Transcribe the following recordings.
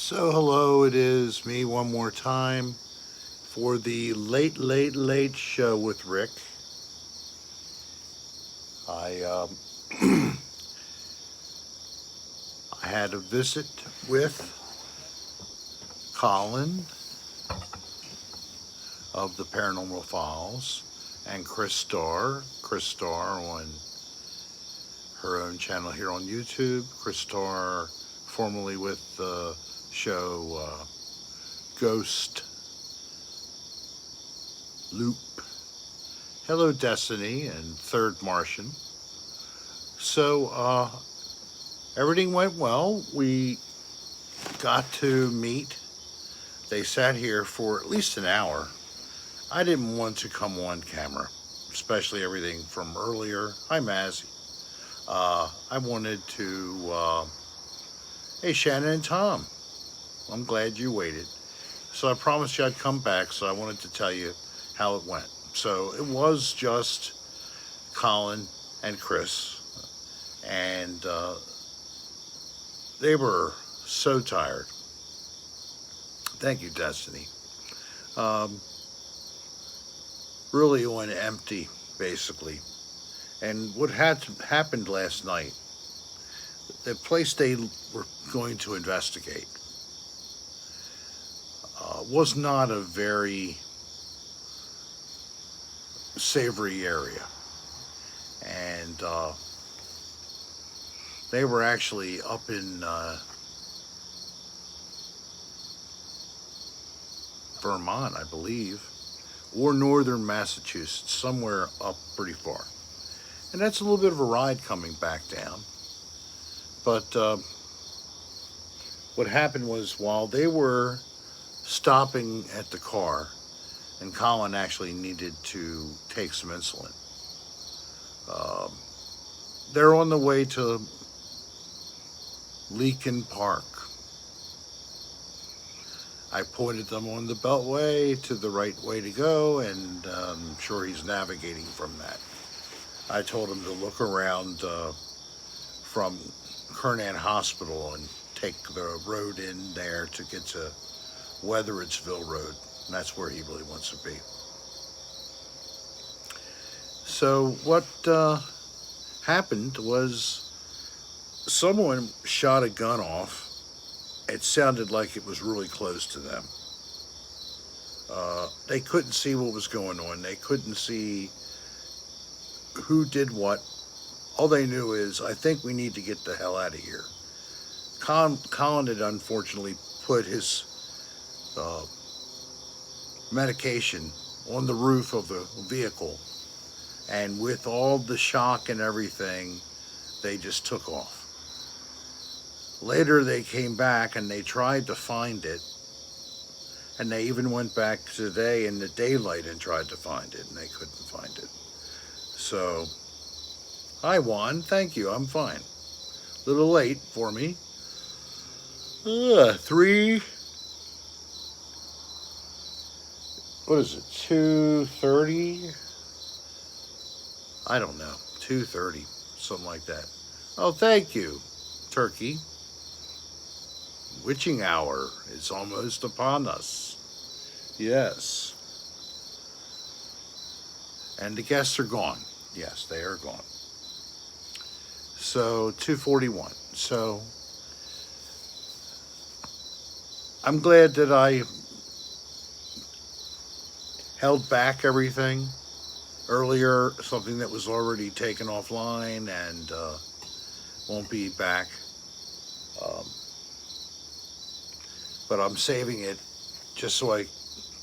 So, hello, it is me one more time for the late show with Rick. I, I had a visit with Colin of the Paranormal Files and Chris Starr on her own channel here on YouTube. Chris Starr, formerly with the show Ghost Loop. Hello, Destiny and Third Martian. So, everything went well. We got to meet. They sat here for at least an hour. I didn't want to come on camera, especially everything from earlier. Hi, Mazzy. I wanted to, hey, Shannon and Tom, I'm glad you waited. So I promised you I'd come back, so I wanted to tell you how it went. So it was just Colin and Chris, and they were so tired. Thank you, Destiny. Um, really on empty, basically. And what had happened last night, the place they were going to investigate, was not a very savory area. And they were actually up in Vermont, I believe, or northern Massachusetts, somewhere up pretty far. And that's a little bit of a ride coming back down. But what happened was while they were stopping at the car, and Colin actually needed to take some insulin, um, they're on the way to Leakin Park. I pointed them on the beltway to the right way to go, and I'm sure he's navigating from that. I told him to look around from Kernan Hospital and take the road in there to get to Weatherittsville Road. And that's where he really wants to be. So what happened was someone shot a gun off. It sounded like it was really close to them. They couldn't see what was going on. They couldn't see who did what. All they knew is, I think we need to get the hell out of here. Colin had unfortunately put his uh, medication on the roof of the vehicle, and with all the shock and everything, they just took off. Later they came back and they tried to find it, and they even went back today in the daylight and tried to find it, and they couldn't find it. So, hi Juan, thank you, I'm fine. A little late for me. 3, what is it, 2:30? I don't know, 2:30, something like that. Oh, thank you, Turkey. Witching hour is almost upon us. Yes. And the guests are gone. Yes, they are gone. So 2:41. So I'm glad that I held back everything earlier, something that was already taken offline and won't be back. Um, but I'm saving it just so I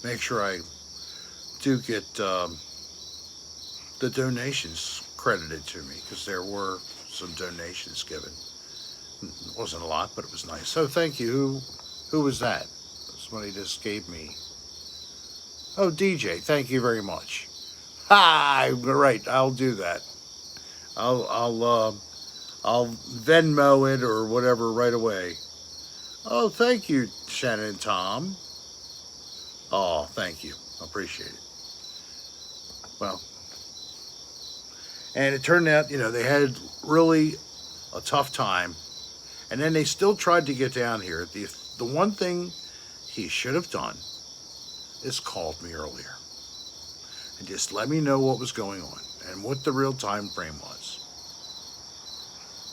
make sure I do get the donations credited to me, because there were some donations given. It wasn't a lot, but it was nice. So thank you. Who was that? Somebody just gave me. Oh, DJ, thank you very much. Ha! Right, I'll do that. I'll Venmo it or whatever right away. Oh, thank you, Shannon and Tom. Oh, thank you. Appreciate it. Well, and it turned out, they had really a tough time. And then they still tried to get down here. the one thing he should have done is called me earlier and just let me know what was going on and what the real time frame was.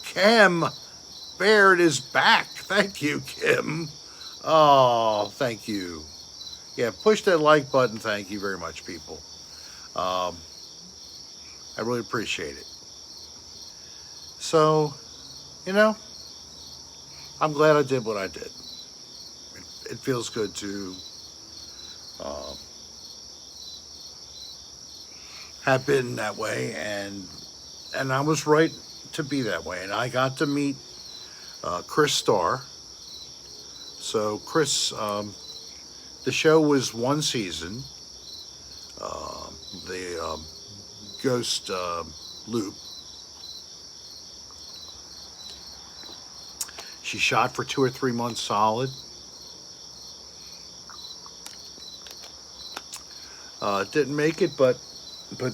Kim Baird is back. Thank you, Kim. Oh, thank you. Yeah, push that like button. Thank you very much, people. I really appreciate it. So, I'm glad I did what I did. It feels good to have been that way, and I was right to be that way. And I got to meet Chris Starr. So Chris, the show was one season. The Ghost Loop. She shot for 2 or 3 months solid. Didn't make it, but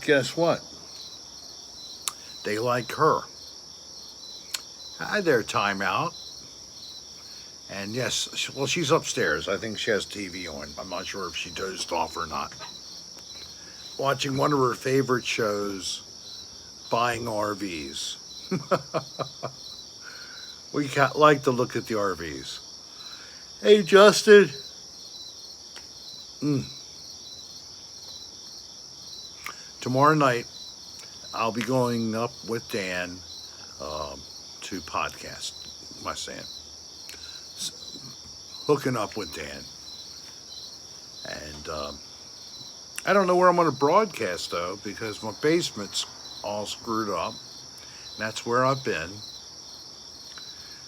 guess what? They like her. Hi there, timeout. And yes, well, she's upstairs. I think she has TV on. I'm not sure if she dozed off or not. Watching one of her favorite shows, Buying RVs. We like to look at the RVs. Hey, Justin. Tomorrow night, I'll be going up with Dan to podcast. My saying, hooking up with Dan, and I don't know where I'm going to broadcast though, because my basement's all screwed up. And that's where I've been.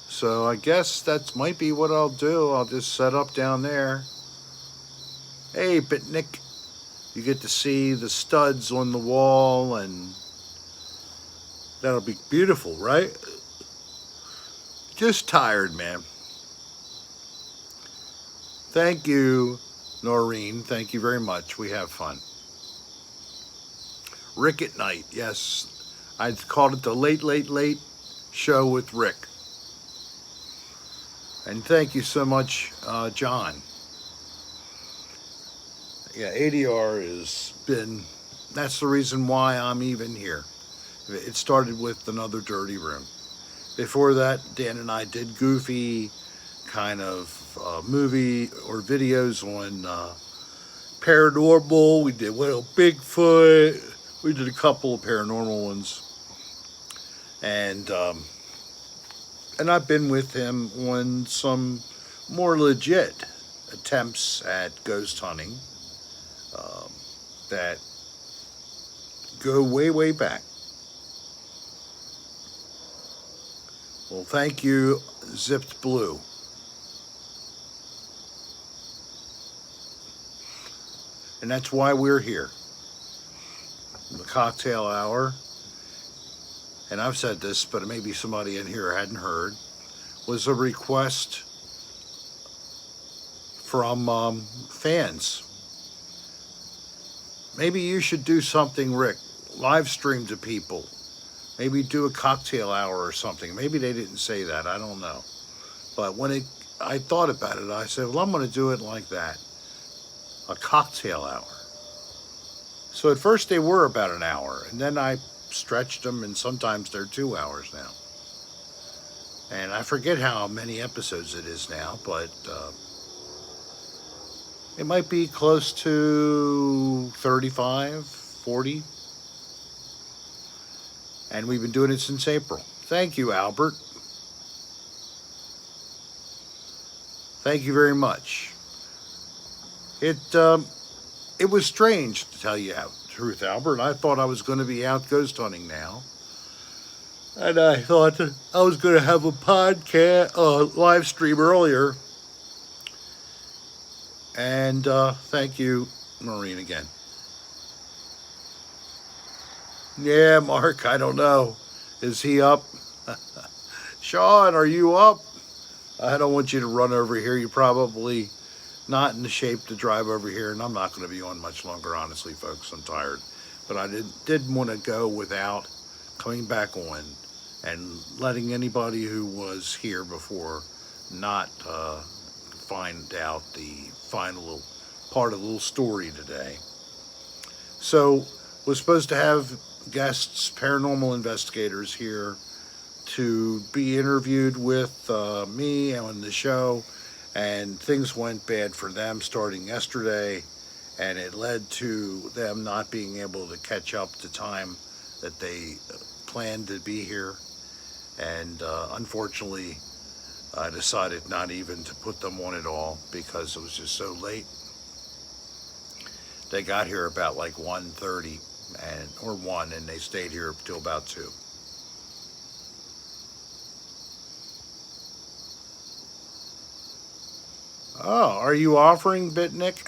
So I guess that might be what I'll do. I'll just set up down there. Hey, Bitnik. You get to see the studs on the wall, and that'll be beautiful, right? Just tired, man. Thank you, Noreen. Thank you very much. We have fun. Rick at Night. Yes, I called it the Late Show with Rick. And thank you so much, John. Yeah, ADR has been, that's the reason why I'm even here. It started with Another Dirty Room. Before that, Dan and I did goofy kind of movie or videos on paranormal. We did Little Bigfoot. We did a couple of paranormal ones. And I've been with him on some more legit attempts at ghost hunting. That go way back. Well, thank you, Zipped Blue. And that's why we're here. The cocktail hour, and I've said this, but maybe somebody in here hadn't heard, was a request from fans. Maybe you should do something, Rick. Live stream to people. Maybe do a cocktail hour or something. Maybe they didn't say that. I don't know. But when I thought about it, I said, well, I'm going to do it like that. A cocktail hour. So at first they were about an hour. And then I stretched them, and sometimes they're 2 hours now. And I forget how many episodes it is now, but it might be close to 35, 40. And we've been doing it since April. Thank you, Albert. Thank you very much. It was strange, to tell you the truth, Albert. I thought I was going to be out ghost hunting now. And I thought that I was going to have a podcast, live stream earlier. And thank you, Maureen, again. Yeah, Mark, I don't know. Is he up? Sean, are you up? I don't want you to run over here. You're probably not in the shape to drive over here, and I'm not going to be on much longer, honestly, folks. I'm tired. But I didn't want to go without coming back on and letting anybody who was here before not find out the final part of the little story today. So, we're supposed to have guests, paranormal investigators here to be interviewed with me on the show, and things went bad for them starting yesterday, and it led to them not being able to catch up to time that they planned to be here, and unfortunately I decided not even to put them on at all because it was just so late. They got here about like 1:30 or 1, and they stayed here till about 2. Oh, are you offering, Bitnik?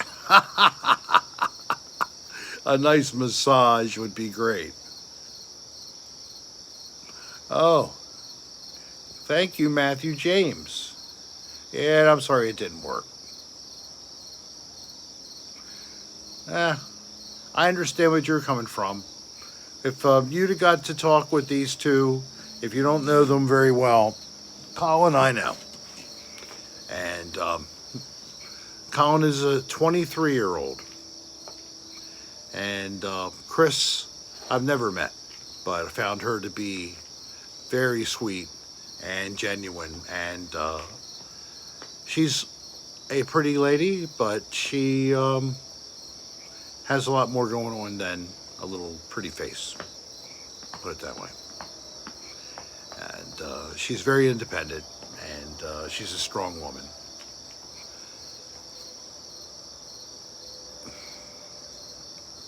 A nice massage would be great. Oh, thank you, Matthew James. Yeah, I'm sorry it didn't work. Eh, I understand what you're coming from. If you'd have got to talk with these two, if you don't know them very well, Colin, I know. And Colin is a 23-year-old. And Chris, I've never met, but I found her to be very sweet and genuine. And she's a pretty lady, but she has a lot more going on than a little pretty face. Put it that way. And she's very independent, and she's a strong woman.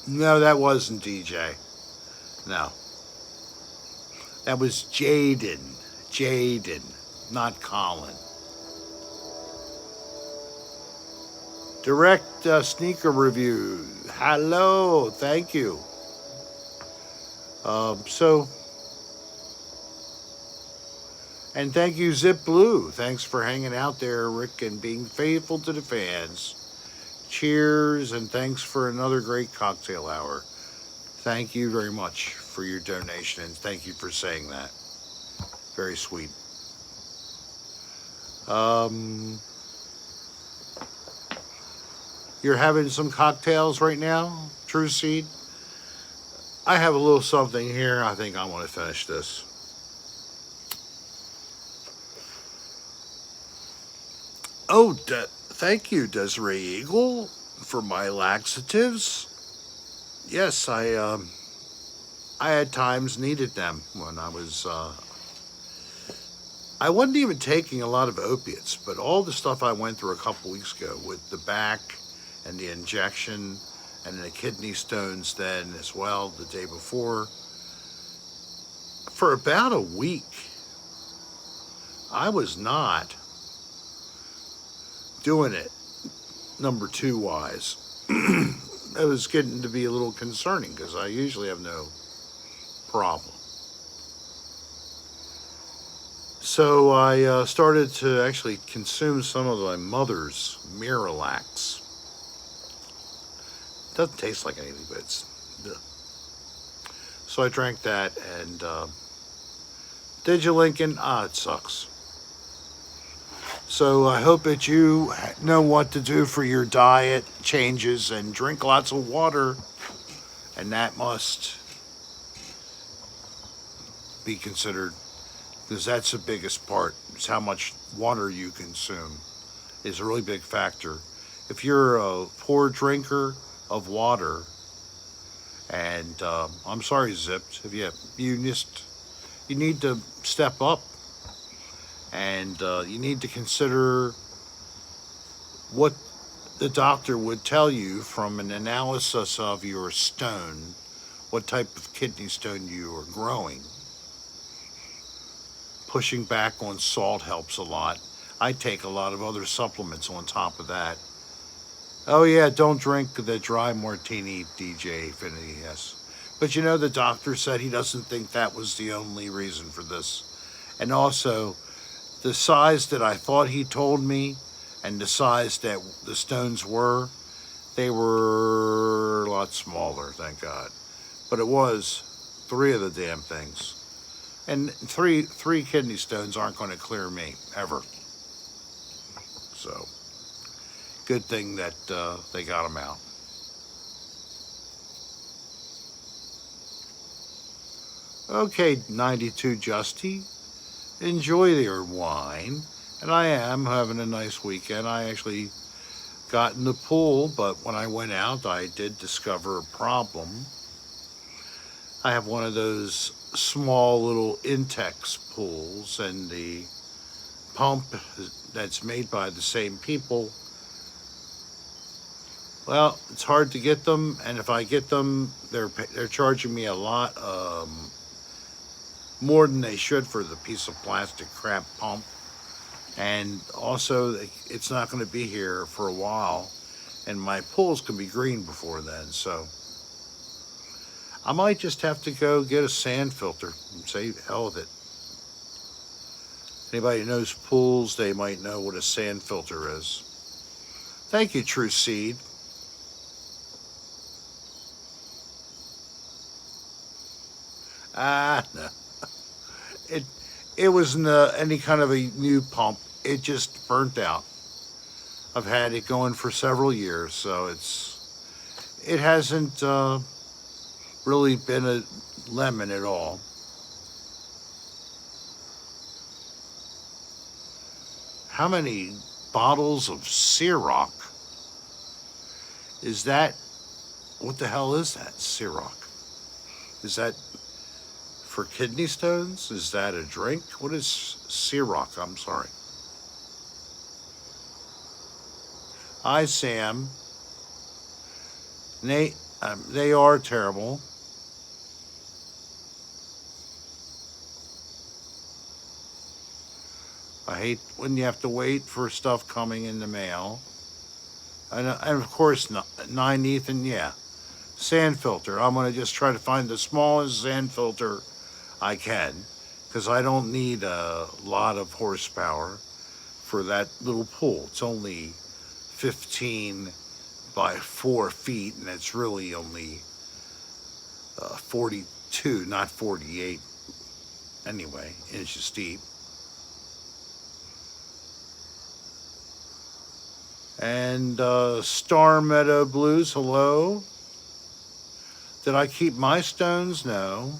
No, that wasn't DJ. No. That was Jaden. Jaden, not Colin. Direct sneaker review. Hello, thank you. And thank you, Zip Blue. Thanks for hanging out there, Rick, and being faithful to the fans. Cheers, and thanks for another great cocktail hour. Thank you very much for your donation, and thank you for saying that. Very sweet. You're having some cocktails right now, True Seed? I have a little something here. I think I want to finish this. Oh, thank you, Desiree Eagle, for my laxatives. Yes, I at times needed them when I was. I wasn't even taking a lot of opiates, but all the stuff I went through a couple weeks ago with the back and the injection and the kidney stones then as well the day before, for about a week, I was not doing it number 2 wise. It was getting to be a little concerning because I usually have no problem. So I started to actually consume some of my mother's Miralax. Doesn't taste like anything, but it's ugh. So I drank that, and did you, Lincoln? It sucks. So I hope that you know what to do for your diet changes and drink lots of water, and that must be considered, because that's the biggest part, is how much water you consume is a really big factor. If you're a poor drinker of water, and I'm sorry, Zipped, if you need to step up, and you need to consider what the doctor would tell you from an analysis of your stone, what type of kidney stone you are growing. Pushing back on salt helps a lot. I take a lot of other supplements on top of that. Oh yeah, don't drink the dry martini, DJ Infinity, yes. But you know, the doctor said he doesn't think that was the only reason for this. And also, the size that I thought he told me and the size that the stones were, they were a lot smaller, thank God. But it was 3 of the damn things. And three kidney stones aren't going to clear me, ever. So, Good thing that they got them out. Okay, 92 Justy, enjoy your wine. And I am having a nice weekend. I actually got in the pool, but when I went out, I did discover a problem. I have one of those small little Intex pools, and the pump that's made by the same people, well, it's hard to get them, and if I get them, they're charging me a lot more than they should for the piece of plastic crap pump. And also, it's not going to be here for a while, and my pools can be green before then, so I might just have to go get a sand filter and say hell with it. Anybody who knows pools, they might know what a sand filter is. Thank you, True Seed. No. It it wasn't any kind of a new pump. It just burnt out. I've had it going for several years, so it hasn't really been a lemon at all. How many bottles of Ciroc is that? What the hell is that, Ciroc? Is that for kidney stones? Is that a drink? What is Ciroc? I'm sorry. Hi, Sam. Nate, they are terrible. I hate when you have to wait for stuff coming in the mail. And of course, 9 Ethan, yeah. Sand filter. I'm going to just try to find the smallest sand filter I can, because I don't need a lot of horsepower for that little pool. It's only 15 by 4 feet, and it's really only 42, not 48, anyway, inches deep. And Star Meadow Blues, hello. Did I keep my stones? No.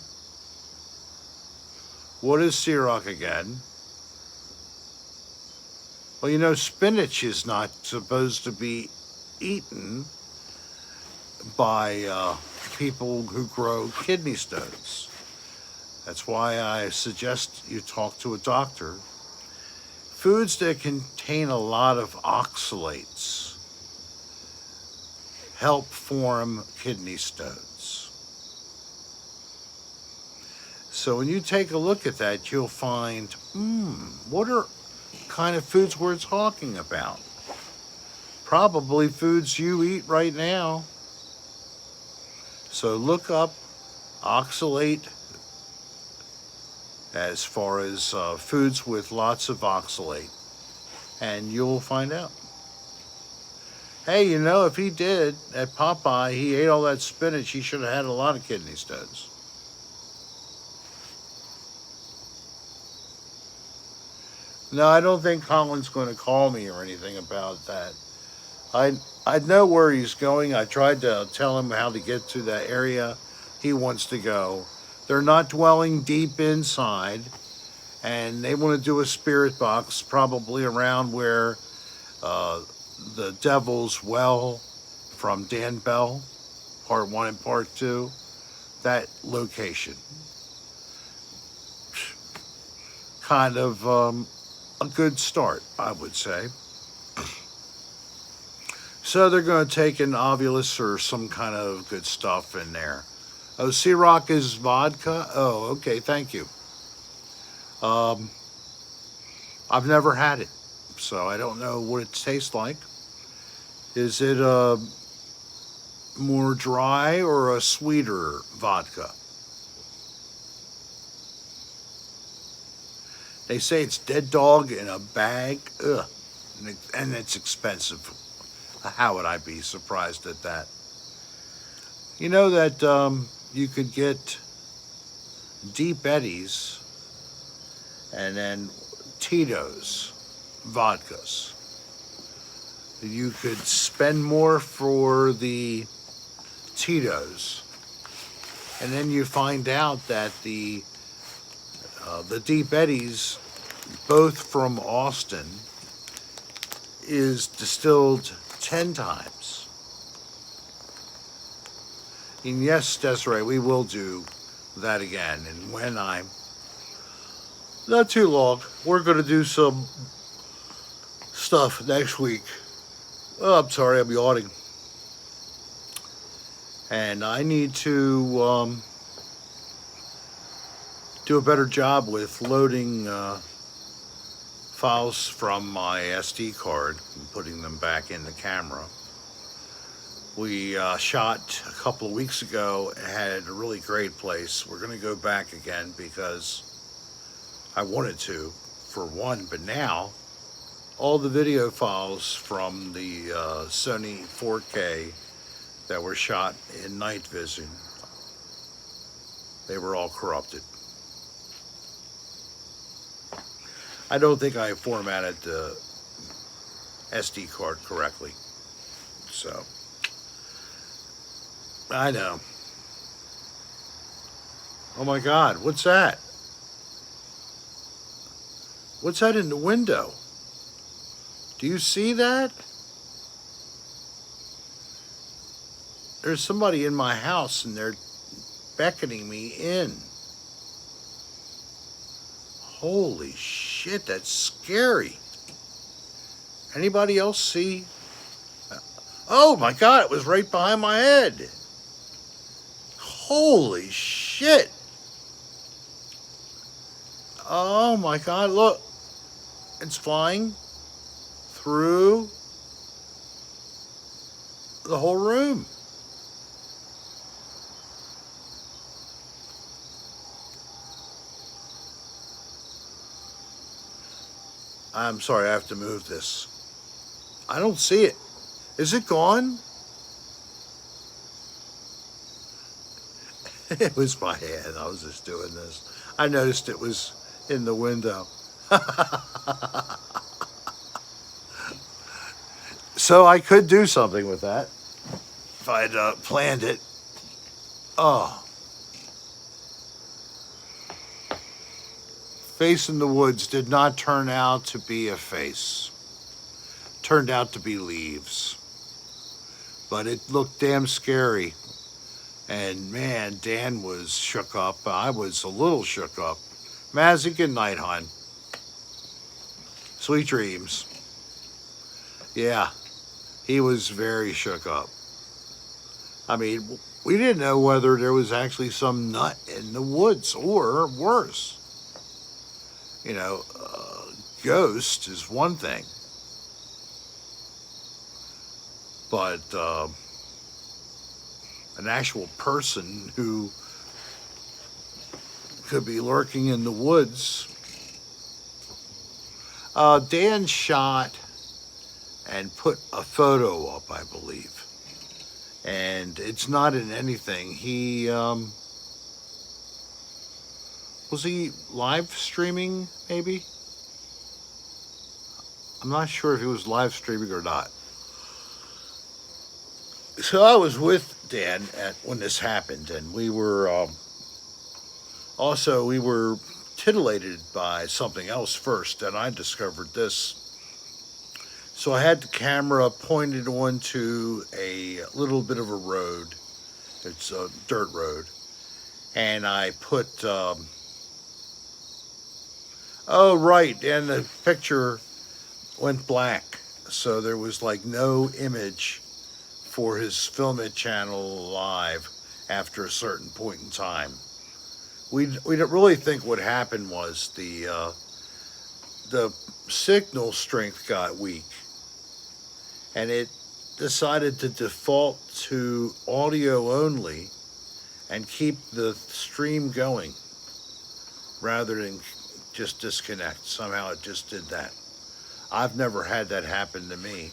What is Ciroc again? Well, you know, spinach is not supposed to be eaten by people who grow kidney stones. That's why I suggest you talk to a doctor. Foods that contain a lot of oxalates help form kidney stones. So when you take a look at that, you'll find, what are kind of foods we're talking about? Probably foods you eat right now. So look up oxalate as far as foods with lots of oxalate, and you'll find out. Hey, you know, if he did at Popeye, he ate all that spinach, he should have had a lot of kidney stones. No, I don't think Colin's going to call me or anything about that. I know where he's going. I tried to tell him how to get to the area he wants to go. They're not dwelling deep inside, and they want to do a spirit box probably around where the Devil's Well from Dan Bell, part 1 and part 2, that location. Kind of a good start, I would say. So they're going to take an Ovulus or some kind of good stuff in there. Oh, Ciroc is vodka? Oh, okay, thank you. I've never had it, so I don't know what it tastes like. Is it a more dry or a sweeter vodka? They say it's dead dog in a bag. Ugh. And it's expensive. How would I be surprised at that? You know that you could get Deep Eddies and then Tito's vodkas. you could spend more for the Tito's, and then you find out that the Deep Eddies, both from Austin, is distilled 10 times. And yes, Desiree, we will do that again. And when I'm not too long, we're going to do some stuff next week. Oh, I'm sorry, I'm yawning. And I need to do a better job with loading files from my SD card and putting them back in the camera. We shot a couple of weeks ago and had a really great place. We're going to go back again because I wanted to, for one, but now all the video files from the Sony 4K that were shot in night vision, they were all corrupted. I don't think I formatted the SD card correctly. So, I know. Oh my God, what's that? What's that in the window? Do you see that? There's somebody in my house and they're beckoning me in. Holy shit, that's scary. Anybody else see? Oh my God, it was right behind my head. Holy shit. Oh my God, look. It's flying through the whole room. I'm sorry, I have to move this. I don't see it. Is it gone? It was my hand. I was just doing this. I noticed it was in the window. So I could do something with that if I'd planned it. Oh. Face in the Woods did not turn out to be a face. Turned out to be leaves. But it looked damn scary. And man, Dan was shook up. I was a little shook up. Mazzy, good night, hon. Sweet dreams. Yeah, he was very shook up. I mean, we didn't know whether there was actually some nut in the woods or worse. You know, ghost is one thing. But an actual person who could be lurking in the woods. Dan shot and put a photo up, I believe. And it's not in anything. He, was he live streaming, maybe? I'm not sure if he was live streaming or not. So I was with Dan when this happened, and we were we were titillated by something else first, and I discovered this. So I had the camera pointed onto a little bit of a road. It's a dirt road, and I put. Oh right, and the picture went black, so there was like no image for his Film It channel live after a certain point in time. We didn't really think what happened was the signal strength got weak, and it decided to default to audio only and keep the stream going rather than just disconnect. Somehow it just did that. I've never had that happen to me,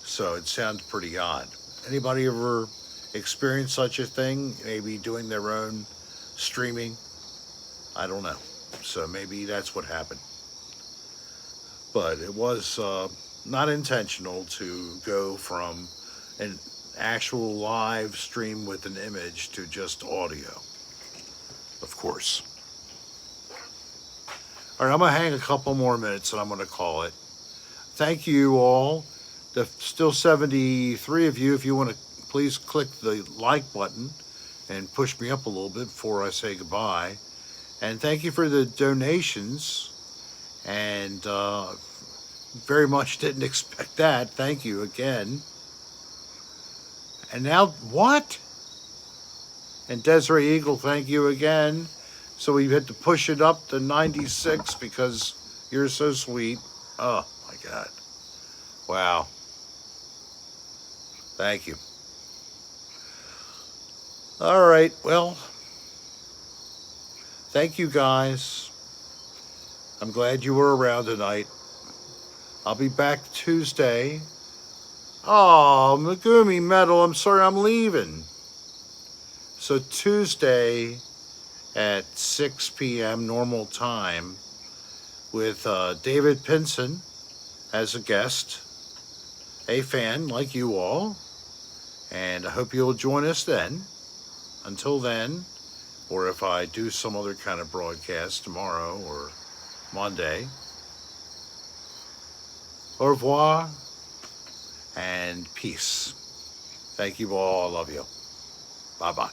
so it sounds pretty odd. Anybody ever experienced such a thing? Maybe doing their own streaming? I don't know. So maybe that's what happened. But it was not intentional to go from an actual live stream with an image to just audio, of course. All right, I'm going to hang a couple more minutes and I'm going to call it. Thank you all. The still 73 of you, if you want to please click the like button and push me up a little bit before I say goodbye. And thank you for the donations. And very much didn't expect that. Thank you again. And now, what? And Desiree Eagle, thank you again. So we had to push it up to 96 because you're so sweet. Oh, my God. Wow. Thank you. All right. Well, thank you guys. I'm glad you were around tonight. I'll be back Tuesday. Oh, Megumi Metal, I'm sorry I'm leaving. So Tuesday at 6 p.m. normal time with David Pinson as a guest, a fan like you all. And I hope you'll join us then. Until then, or if I do some other kind of broadcast tomorrow or Monday, au revoir and peace. Thank you all. I love you. Bye-bye.